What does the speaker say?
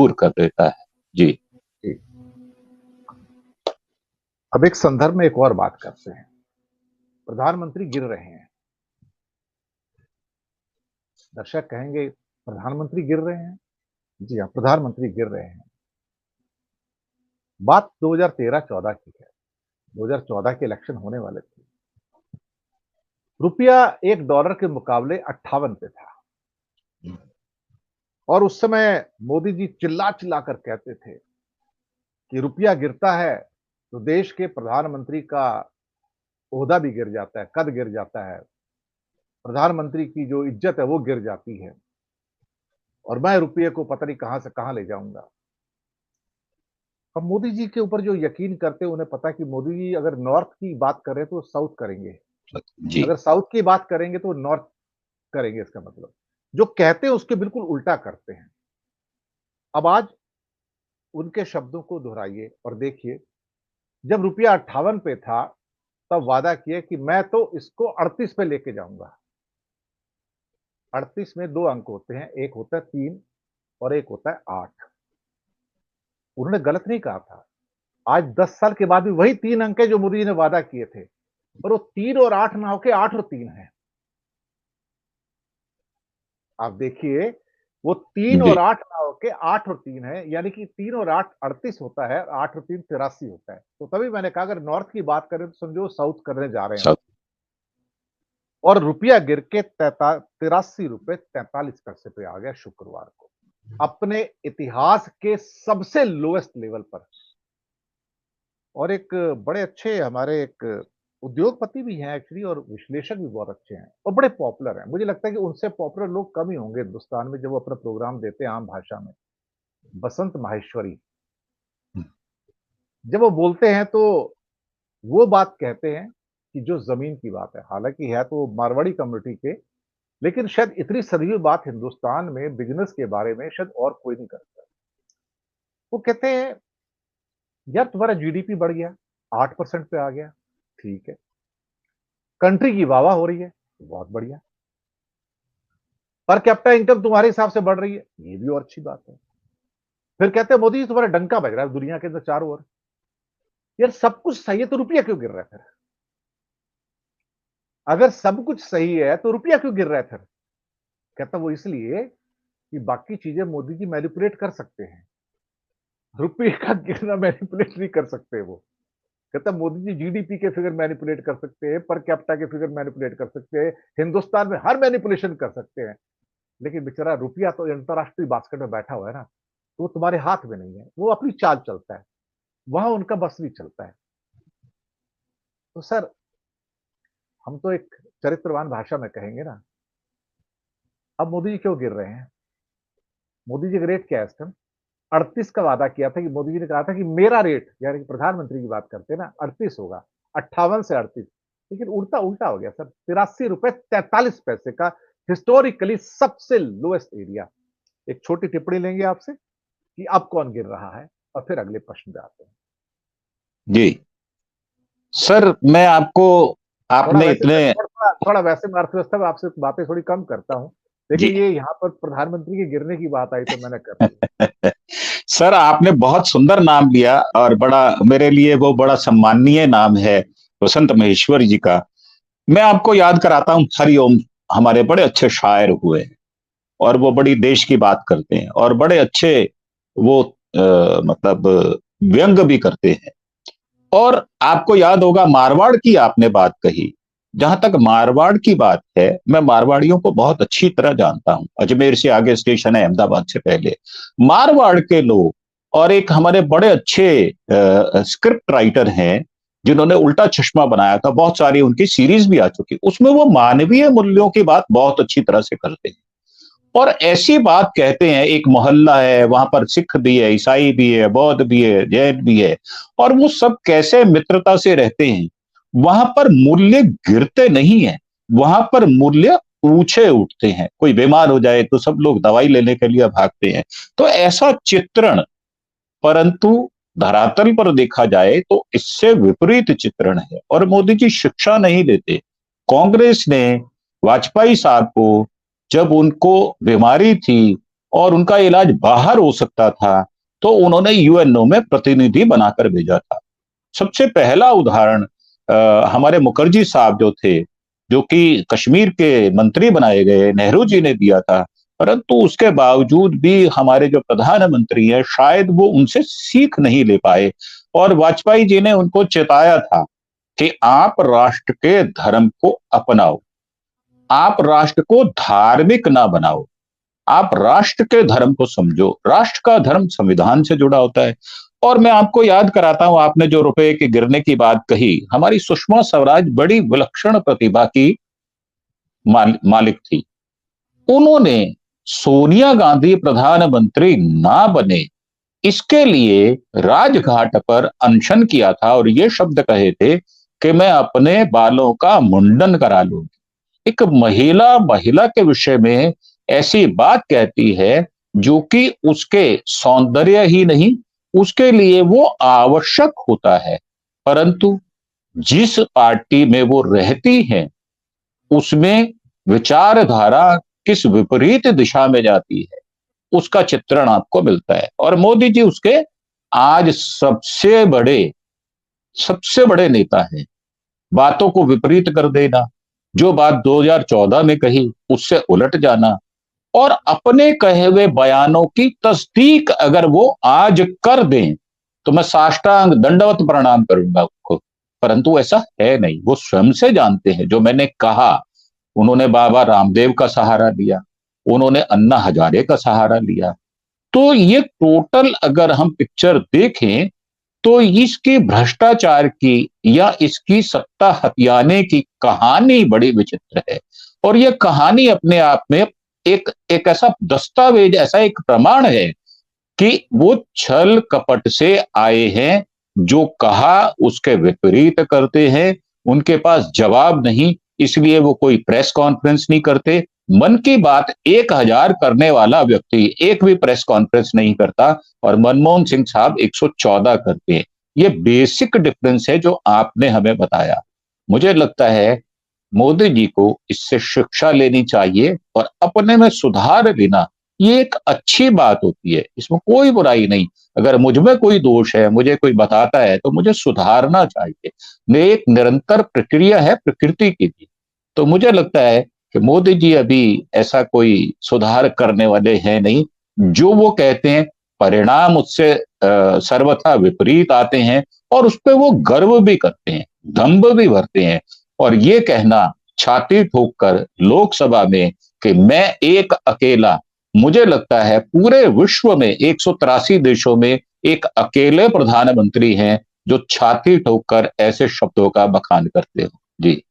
दूर कर देता है। जी। अब एक संदर्भ में एक और बात करते हैं। प्रधानमंत्री गिर रहे हैं, दर्शक कहेंगे प्रधानमंत्री गिर रहे हैं। जी हाँ, प्रधानमंत्री गिर रहे हैं। बात 2013-14 की है। 2014 के इलेक्शन होने वाले थे। रुपया $1 के मुकाबले 58 पे था और उस समय मोदी जी चिल्ला चिल्ला कर कहते थे कि रुपया गिरता है तो देश के प्रधानमंत्री का ओहदा भी गिर जाता है, कद गिर जाता है, प्रधानमंत्री की जो इज्जत है वो गिर जाती है और मैं रुपये को पता नहीं कहां से कहां ले जाऊंगा। अब मोदी जी के ऊपर जो यकीन करते हैं उन्हें पता है कि मोदी जी अगर नॉर्थ की बात करें तो साउथ करेंगे, जी। अगर साउथ की बात करेंगे तो नॉर्थ करेंगे। इसका मतलब जो कहते हैं उसके बिल्कुल उल्टा करते हैं। अब आज उनके शब्दों को दोहराइए और देखिए, जब रुपया 58 पे था तब वादा किए कि मैं तो इसको 38 पे लेके जाऊंगा। 38 में 2 अंक होते हैं, एक होता है 3 और एक होता है 8। उन्होंने गलत नहीं कहा था। आज 10 साल के बाद भी वही 3 अंक है जो मोदी जी ने वादा किए थे, पर वो 3 और 8 ना होके 8 और 3 है। आप देखिए, वो 3 जी। और 8 ना होके 8 और 3 है, यानी कि 3 और 8 38 होता है, 8 और 3 83 होता है। तो तभी मैंने कहा अगर नॉर्थ की बात करें तो समझो साउथ करने जा रहे हैं हम। सब। और रुपया गिर के 83 रुपए 43 पैसे पे आ गया शुक्रवार को, अपने इतिहास के सबसे लोएस्ट लेवल पर। और एक बड़े अच्छे हमारे एक उद्योगपति भी हैं एक्चुअली और विश्लेषक भी बहुत अच्छे हैं और बड़े पॉपुलर हैं। मुझे लगता है कि उनसे पॉपुलर लोग कम ही होंगे हिंदुस्तान में जब वो अपना प्रोग्राम देते हैं आम भाषा में। बसंत माहेश्वरी, जब वो बोलते हैं तो वो बात कहते हैं कि जो ज़मीन की बात है। हालाँकि है तो मारवाड़ी कम्युनिटी के, लेकिन शायद इतनी सधी हुई बात हिंदुस्तान में बिज़नेस के बारे में शायद और कोई नहीं करता। वो कहते हैं, यार तुम्हारा जीडीपी बढ़ गया, 8% पे आ गया, ठीक है। कंट्री की वाह-वाह हो रही है, बहुत बढ़िया। पर कैपिटा इनकम तुम्हारे हिसाब से बढ़ रही है, ये भी और अच्छी बात है। फिर कहते हैं मोदी जी तुम्हारा डंका बज रहा है दुनिया के अंदर चारों ओर। यार सब कुछ सही है तो रुपया क्यों गिर रहा है फिर? अगर सब कुछ सही है तो रुपया क्यों गिर रहा है फिर? कहता वो इसलिए कि बाकी चीजें मोदी जी मैनिपुलेट कर सकते हैं, रुपये का गिरना मैनिपुलेट नहीं कर सकते वो। कहता मोदी जी जीडीपी के फिगर मैनिपुलेट कर सकते हैं, पर कैपिटा के फिगर मैनिपुलेट कर सकते हैं, हिंदुस्तान में हर मैनिपुलेशन कर सकते हैं, लेकिन बेचारा रुपया तो अंतरराष्ट्रीय बास्केट में बैठा हुआ है ना, तो वो तुम्हारे हाथ में नहीं है, वो अपनी चाल चलता है, वहां उनका बस नहीं चलता है। तो सर, हम तो एक चरित्रवान भाषा में कहेंगे ना, अब मोदी जी क्यों गिर रहे हैं? मोदी जी का रेट क्या है इस टाइम? 38 का वादा किया था कि मोदी जी ने कहा था कि मेरा रेट, यानी कि प्रधानमंत्री की बात करते हैं ना, 38 होगा, 58 से 38, लेकिन उल्टा उल्टा हो गया सर। 83 रुपए 43 पैसे का हिस्टोरिकली सबसे लोएस्ट एरिया। एक छोटी टिप्पणी लेंगे आपसे कि अब कौन गिर रहा है और फिर अगले प्रश्न पे आते हैं। जी सर, मैं आपको, थोड़ा आपने वैसे इतने, थोड़ा वैसे मैं अर्थव्यवस्था में आपसे बातें थोड़ी कम करता हूँ, जी। लेकिन ये यहाँ पर प्रधानमंत्री के गिरने की बात आई तो मैंने कर दी। सर, आपने बहुत सुंदर नाम लिया और बड़ा, मेरे लिए वो बड़ा सम्माननीय नाम है बसंत महेश्वरी जी का। मैं आपको याद कराता हूँ, हरिओम हमारे बड़े अच्छे शायर हुए हैं और वो बड़ी देश की बात करते हैं और बड़े अच्छे वो मतलब व्यंग भी करते हैं। और आपको याद होगा, मारवाड़ की आपने बात कही। जहां तक मारवाड़ की बात है, मैं मारवाड़ियों को बहुत अच्छी तरह जानता हूं। अजमेर से आगे स्टेशन है, अहमदाबाद से पहले। मारवाड़ के लोग, और एक हमारे बड़े अच्छे स्क्रिप्ट राइटर हैं जिन्होंने उल्टा चश्मा बनाया था, बहुत सारी उनकी सीरीज भी आ चुकी, उसमें वो मानवीय मूल्यों की बात बहुत अच्छी तरह से करते हैं और ऐसी बात कहते हैं। एक मोहल्ला है, वहां पर सिख भी है, ईसाई भी है, बौद्ध भी है, जैन भी है, और वो सब कैसे मित्रता से रहते हैं। वहां पर मूल्य गिरते नहीं है, वहां पर मूल्य ऊंचे उठते हैं। कोई बीमार हो जाए तो सब लोग दवाई लेने के लिए भागते हैं। तो ऐसा चित्रण, परंतु धरातल पर देखा जाए तो इससे विपरीत चित्रण है और मोदी जी शिक्षा नहीं देते। कांग्रेस ने वाजपेयी साहब को, जब उनको बीमारी थी और उनका इलाज बाहर हो सकता था, तो उन्होंने यूएनओ में प्रतिनिधि बनाकर भेजा था। सबसे पहला उदाहरण हमारे मुखर्जी साहब जो थे, जो कि कश्मीर के मंत्री बनाए गए, नेहरू जी ने दिया था। परंतु उसके बावजूद भी हमारे जो प्रधानमंत्री हैं, शायद वो उनसे सीख नहीं ले पाए, और वाजपेयी जी ने उनको चेताया था कि आप राष्ट्र के धर्म को अपनाओ, आप राष्ट्र को धार्मिक ना बनाओ, आप राष्ट्र के धर्म को समझो। राष्ट्र का धर्म संविधान से जुड़ा होता है। और मैं आपको याद कराता हूं, आपने जो रुपए के गिरने की बात कही, हमारी सुषमा स्वराज बड़ी विलक्षण प्रतिभा की मालिक थी। उन्होंने सोनिया गांधी प्रधानमंत्री ना बने, इसके लिए राजघाट पर अनशन किया था और ये शब्द कहे थे कि मैं अपने बालों का मुंडन करा लूंगी। एक महिला महिला के विषय में ऐसी बात कहती है जो कि उसके सौंदर्य ही नहीं, उसके लिए वो आवश्यक होता है। परंतु जिस पार्टी में वो रहती हैं, उसमें विचारधारा किस विपरीत दिशा में जाती है, उसका चित्रण आपको मिलता है। और मोदी जी उसके आज सबसे बड़े नेता हैं। बातों को विपरीत कर देना, जो बात 2014 में कही उससे उलट जाना, और अपने कहे हुए बयानों की तस्दीक अगर वो आज कर दें तो मैं साष्टांग दंडवत प्रणाम करूंगा उनको। परंतु ऐसा है नहीं। वो स्वयं से जानते हैं, जो मैंने कहा, उन्होंने बाबा रामदेव का सहारा लिया, उन्होंने अन्ना हजारे का सहारा लिया। तो ये टोटल अगर हम पिक्चर देखें तो इसकी भ्रष्टाचार की या इसकी सत्ता हथियाने की कहानी बड़ी विचित्र है। और यह कहानी अपने आप में एक ऐसा दस्तावेज, ऐसा एक प्रमाण है कि वो छल कपट से आए हैं, जो कहा उसके विपरीत करते हैं, उनके पास जवाब नहीं, इसलिए वो कोई प्रेस कॉन्फ्रेंस नहीं करते। मन की बात 1000 करने वाला व्यक्ति एक भी प्रेस कॉन्फ्रेंस नहीं करता, और मनमोहन सिंह साहब 114 करते हैं। ये बेसिक डिफरेंस है जो आपने हमें बताया। मुझे लगता है मोदी जी को इससे शिक्षा लेनी चाहिए और अपने में सुधार लेना, ये एक अच्छी बात होती है, इसमें कोई बुराई नहीं। अगर मुझ में कोई दोष है, मुझे कोई बताता है, तो मुझे सुधारना चाहिए। ये एक निरंतर प्रक्रिया है प्रकृति की भी। तो मुझे लगता है कि मोदी जी अभी ऐसा कोई सुधार करने वाले हैं नहीं। जो वो कहते हैं परिणाम उससे सर्वथा विपरीत आते हैं, और उस पर वो गर्व भी करते हैं, दंभ भी भरते हैं। और ये कहना छाती ठोक कर लोकसभा में कि मैं एक अकेला, मुझे लगता है पूरे विश्व में 183 देशों में एक अकेले प्रधानमंत्री हैं जो छाती ठोक कर ऐसे शब्दों का बखान करते हो। जी।